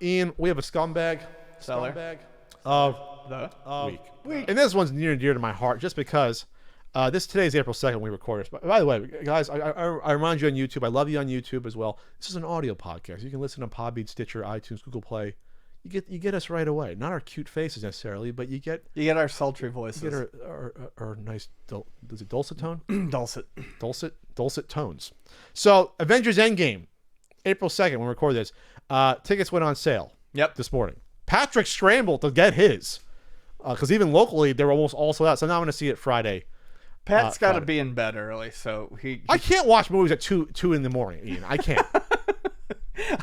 Ian, we have a scumbag of the week. And this one's near and dear to my heart just because today's April 2nd we record this. By the way, guys, I remind you on YouTube, I love you on YouTube as well. This is an audio podcast. You can listen on Podbean, Stitcher, iTunes, Google Play. You get us right away. Not our cute faces necessarily, but you get our sultry voices. You get our nice is it dulcet tone? dulcet tones. So Avengers Endgame, April 2nd when we record this. Tickets went on sale. This morning. Patrick scrambled to get his because even locally they were almost all sold out. So now I'm going to see it Friday. Pat's got to be in bed early, so he. I can't watch movies at two in the morning, Ian. I can't.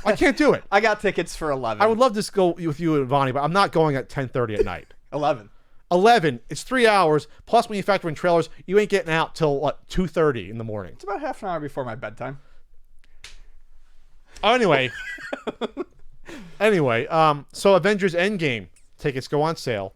I can't do it. I got tickets for 11. I would love to go with you and Vonnie, but I'm not going at 10:30 at night. 11. It's 3 hours. Plus, when you factor in trailers, you ain't getting out till what 2:30 in the morning. It's about half an hour before my bedtime. Anyway, so Avengers Endgame tickets go on sale.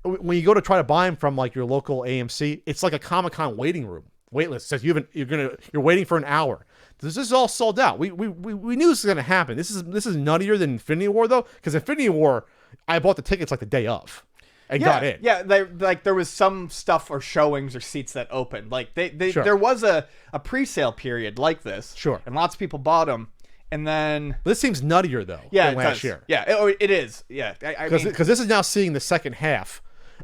When you go to try to buy them from like your local AMC, it's like a Comic-Con waiting room. Waitlist it says you're waiting for an hour. This is all sold out. We knew this was gonna happen. This is nuttier than Infinity War though, because Infinity War, I bought the tickets like the day of. And got in. Yeah, there was some stuff or showings or seats that opened. Like Sure. there was a pre-sale period like this. Sure. And lots of people bought them. And then this seems nuttier though than last year. Yeah, it is. Yeah, because this is now seeing the second half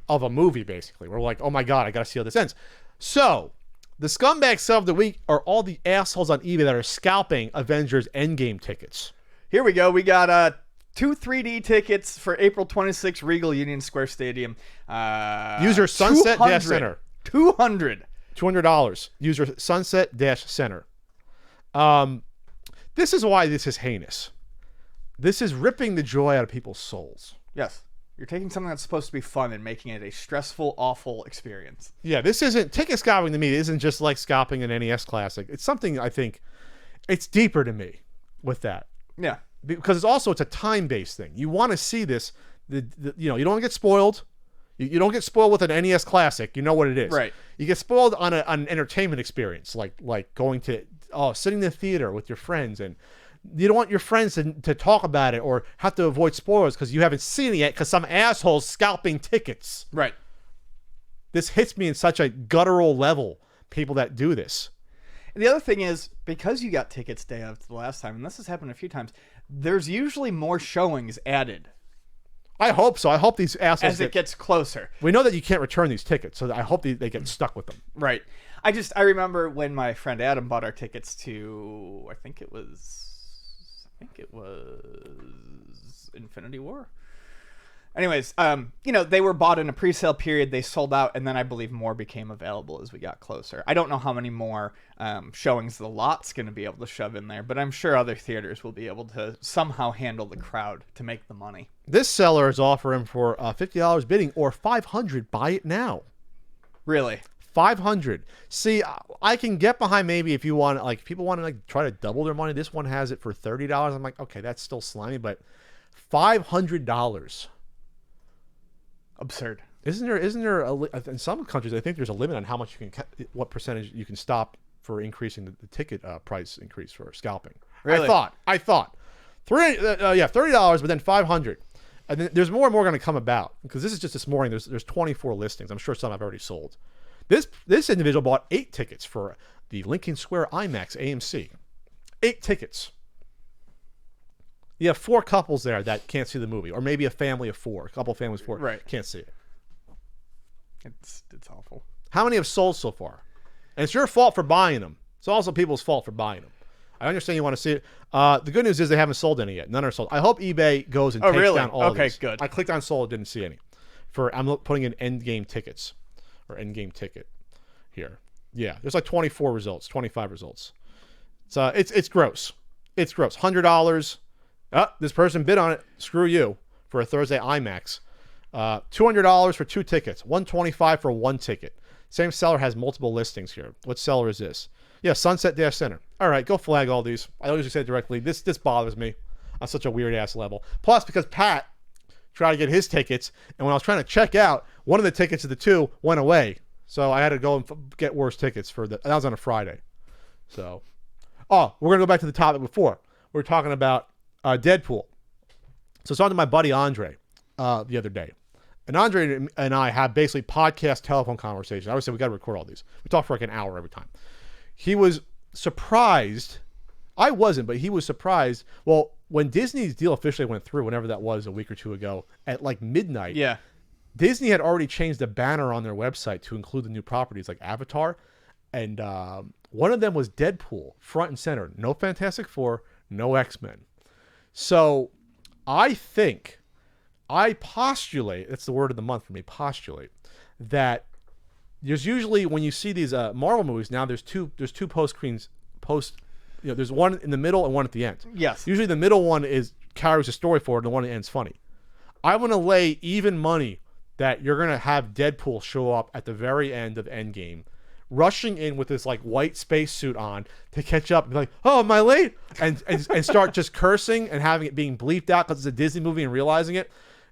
of a movie basically. We're like, oh my god, I gotta see how this ends. So the scumbag sell of the week are all the assholes on eBay that are scalping Avengers Endgame tickets. Here we go. We got 2 3D tickets for April 26th, Regal Union Square Stadium. User Sunset-Center. $200. User Sunset-Center. This is why this is heinous. This is ripping the joy out of people's souls. Yes. You're taking something that's supposed to be fun and making it a stressful, awful experience. Yeah, this isn't... Ticket scalping to me isn't just like scalping an NES Classic. It's something, I think... It's deeper to me with that. Yeah. Because it's a time-based thing. You want to see this... you don't get spoiled. You don't get spoiled with an NES Classic. You know what it is. Right. You get spoiled on an entertainment experience, like going to... sitting in the theater with your friends, and you don't want your friends to talk about it or have to avoid spoilers because you haven't seen it yet because some asshole's scalping tickets. Right. This hits me in such a guttural level, people that do this. And the other thing is, because you got tickets day of the last time, and this has happened a few times, there's usually more showings added. I hope so. I hope these assholes... As it gets closer. We know that you can't return these tickets, so I hope they get stuck with them. Right. I remember when my friend Adam bought our tickets to, I think it was Infinity War. Anyways, they were bought in a pre-sale period. They sold out, and then I believe more became available as we got closer. I don't know how many more showings the lot's going to be able to shove in there, but I'm sure other theaters will be able to somehow handle the crowd to make the money. This seller is offering for $50 bidding or $500. Buy it now. Really? $500. See, I can get behind maybe if you want, like, people want to like try to double their money. This one has it for $30. I'm like, okay, that's still slimy, but $500. Absurd. Isn't there in some countries? I think there's a limit on how much you can, what percentage you can stop for increasing the ticket price increase for scalping. Really? I thought $30, but then $500. And then there's more and more going to come about because this is just this morning. There's 24 listings. I'm sure some I've already sold. This individual bought 8 tickets for the Lincoln Square IMAX AMC. 8 tickets. You have 4 couples there that can't see the movie, or maybe a family of 4, a couple of families of 4, right? Can't see it. It's awful. How many have sold so far? And it's your fault for buying them. It's also people's fault for buying them. I understand you want to see it. The good news is they haven't sold any yet. None are sold. I hope eBay goes and takes down all of these. Okay, good. I clicked on sold, didn't see any. I'm putting in Endgame tickets, or Endgame ticket here. Yeah, there's like 24 results, 25 results. So it's gross. It's gross. $100. This person bid on it. Screw you for a Thursday IMAX. $200 for 2 tickets. $125 for 1 ticket. Same seller has multiple listings here. What seller is this? Yeah, Sunset-Center. All right, go flag all these. I don't usually say it directly. This bothers me on such a weird-ass level. Plus, because Pat tried to get his tickets, and when I was trying to check out, one of the tickets of the 2 went away. So I had to go and get worse tickets for that. That was on a Friday. So, we're going to go back to the topic before. We were talking about Deadpool. So I was talking to my buddy Andre the other day. And Andre and I have basically podcast telephone conversations. I always say we got to record all these. We talk for like an hour every time. He was surprised. I wasn't, but he was surprised. Well, when Disney's deal officially went through, whenever that was, a week or two ago, at like midnight, Yeah. Disney had already changed the banner on their website to include the new properties like Avatar. And one of them was Deadpool, front and center. No Fantastic Four, no X-Men. So I postulate, that's the word of the month for me, postulate, that there's usually, when you see these Marvel movies now, there's two post-screens, there's one in the middle and one at the end. Yes. Usually the middle one carries a story forward and the one at the end's funny. I'm going to lay even money that you're going to have Deadpool show up at the very end of Endgame, rushing in with this like white spacesuit on to catch up and be like, oh, am I late? And start just cursing and having it being bleeped out because it's a Disney movie and realizing it.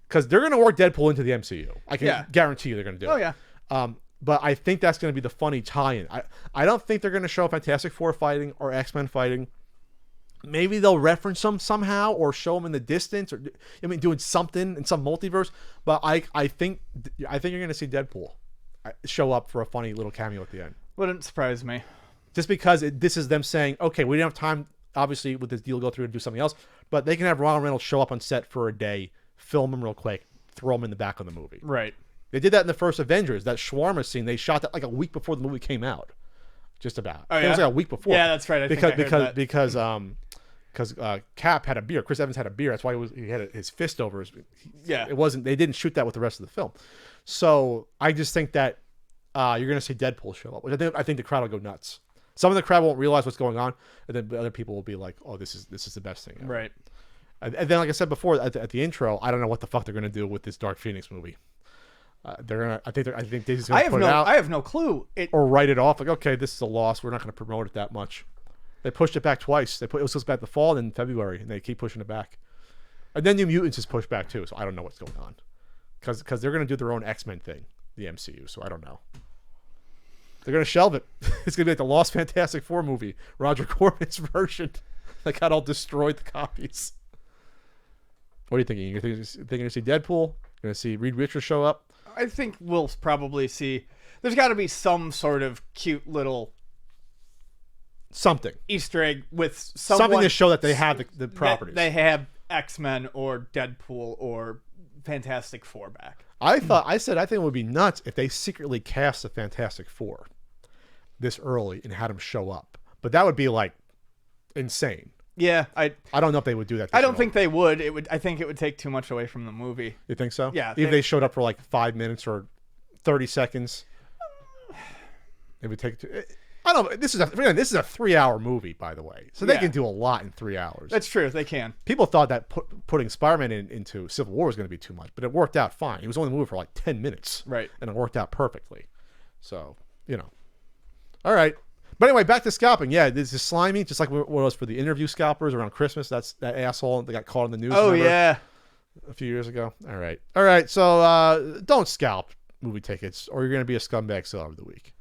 Because they're going to work Deadpool into the MCU. I can guarantee you they're going to do it. Oh, yeah. But I think that's going to be the funny tie-in. I don't think they're going to show Fantastic Four fighting or X-Men fighting. Maybe they'll reference them somehow or show them in the distance, or doing something in some multiverse. But I think you're going to see Deadpool show up for a funny little cameo at the end. Wouldn't surprise me. Just because this is them saying, okay, we didn't have time, obviously, with this deal go through and do something else, but they can have Ryan Reynolds show up on set for a day, film him real quick, throw him in the back of the movie. Right. They did that in the first Avengers. That shawarma scene, they shot that like a week before the movie came out. Just about. Oh, yeah? It was like a week before. Yeah, that's right. Because Cap had a beer. Chris Evans had a beer. That's why he had his fist over his. Yeah. It wasn't. They didn't shoot that with the rest of the film. So I just think that you're going to see Deadpool show up, which I think the crowd will go nuts. Some of the crowd won't realize what's going on, and then other people will be like, "Oh, this is the best thing ever." Right. And then, like I said before, at the intro, I don't know what the fuck they're going to do with this Dark Phoenix movie. They're gonna. I think Disney's gonna put it out. I have no clue. Or write it off like, okay, this is a loss. We're not going to promote it that much. They pushed it back twice. It was supposed to be back the fall and in February, and they keep pushing it back. And then New Mutants is pushed back too, so I don't know what's going on. Because they're going to do their own X-Men thing, the MCU, so I don't know. They're going to shelve it. It's going to be like the Lost Fantastic Four movie, Roger Corman's version that got all destroyed, the copies. What are you thinking? You're thinking to see Deadpool? You're going to see Reed Richards show up? I think we'll probably see. There's got to be some sort of cute little something Easter egg with someone, something to show that they have the properties. They have X-Men or Deadpool or Fantastic Four back. I think it would be nuts if they secretly cast the Fantastic Four this early and had them show up. But that would be like insane. Yeah, I don't know if they would do that. I don't think they would. I think it would take too much away from the movie. You think so? Yeah. If they showed up for like 5 minutes or 30 seconds, it would take. I don't know. This is a 3-hour movie, by the way, so they can do a lot in 3 hours. That's true. They can. People thought that putting Spider-Man into Civil War was going to be too much, but it worked out fine. He was only moving for like 10 minutes, right? And it worked out perfectly. So all right. But anyway, back to scalping. Yeah, this is slimy, just like what it was for the interview scalpers around Christmas. That's that asshole that got caught in the news. Oh, yeah. A few years ago. All right. So don't scalp movie tickets, or you're going to be a scumbag seller of the week.